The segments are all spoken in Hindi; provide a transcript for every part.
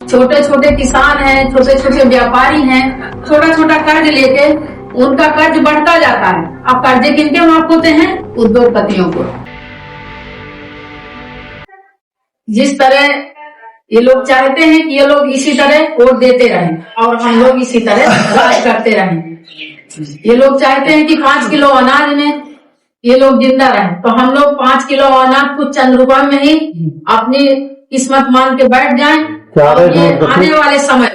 छोटे छोटे किसान हैं, छोटे छोटे व्यापारी हैं, छोटा छोटा कर्ज लेके उनका कर्ज बढ़ता जाता है। अब कर्जे किनके माफ होते हैं? उद्योगपतियों को। जिस तरह ये लोग चाहते हैं कि ये लोग इसी तरह वोट देते रहें और हम लोग इसी तरह राज करते रहें। ये लोग चाहते हैं कि 5 किलो अनाज में ये लोग जिंदा रहें, तो हम लोग 5 किलो अनाज कुछ चंद रुपए में ही अपनी किस्मत मान के बैठ जाएं। और ये आने वाले समय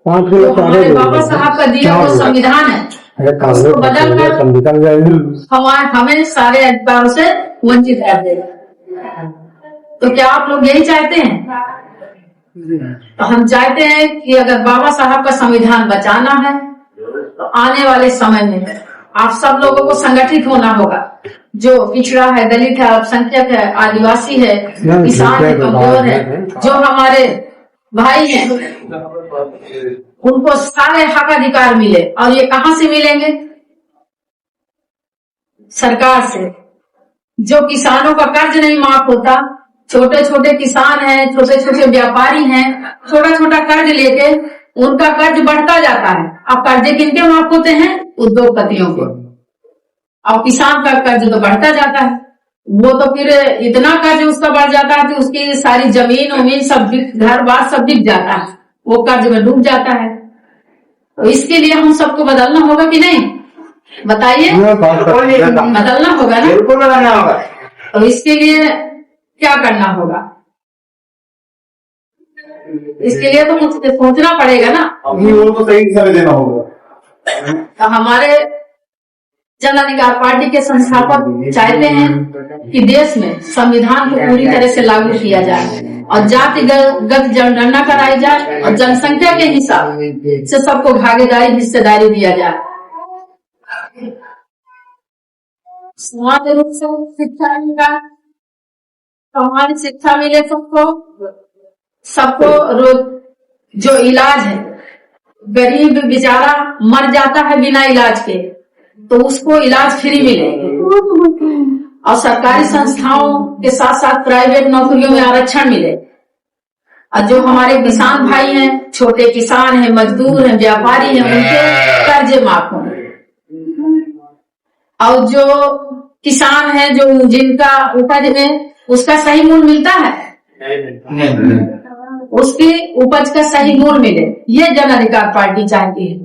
तो हमारे बाबा साहब का दिया वो संविधान है, उसको बदल कर हमें सारे अधिकारों से वंचित कर देगा। तो क्या आप लोग यही चाहते हैं? तो हम चाहते हैं कि अगर बाबा साहब का संविधान बचाना है तो आने वाले समय में आप सब लोगों को संगठित होना होगा। जो पिछड़ा है, दलित है, अल्पसंख्यक है, आदिवासी है, किसान है, कमजोर है, जो हमारे भाई हैं, उनको सारे हक अधिकार मिले। और ये कहाँ से मिलेंगे? सरकार से। जो किसानों का कर्ज नहीं माफ होता, छोटे छोटे किसान हैं, छोटे छोटे व्यापारी हैं, छोटा छोटा कर्ज लेके उनका कर्ज बढ़ता जाता है। अब कर्जे किनके माफ होते हैं? उद्योगपतियों को। और किसान का कर्ज तो बढ़ता जाता है, वो तो फिर इतना कर्ज उसका बढ़ जाता है कि उसकी सारी जमीन उमीन सब घर बार सब बिक जाता है, वो कर्ज में डूब जाता है। तो इसके लिए हम सबको बदलना होगा कि नहीं? बताइए, बदलना होगा ना? बिल्कुल बदलना होगा। तो इसके लिए क्या करना होगा? इसके लिए तो मुझे सोचना पड़ेगा ना। वो तो सही दिशा में देना होगा। तो हमारे जन अधिकार पार्टी के संस्थापक चाहते हैं कि देश में संविधान को पूरी तरह से लागू किया जाए और जातिगत जनगणना कराई जाए और जनसंख्या के हिसाब से सबको भागीदारी हिस्सेदारी दिया जाए। समाज रूप से शिक्षा मिलेगा तो हमारी शिक्षा मिले सबको रोज जो इलाज है, गरीब बेचारा मर जाता है बिना इलाज के, तो उसको इलाज फ्री मिलेगा। और सरकारी संस्थाओं के साथ साथ प्राइवेट नौकरियों में आरक्षण मिले। और जो हमारे किसान भाई हैं, छोटे किसान हैं, मजदूर हैं, व्यापारी हैं, उनके कर्जे माफ होंगे। और जो किसान हैं, जो जिनका उपज में उसका सही मूल्य मिलता है, उसकी उपज का सही मूल्य मिले, ये जन अधिकार पार्टी चाहती है।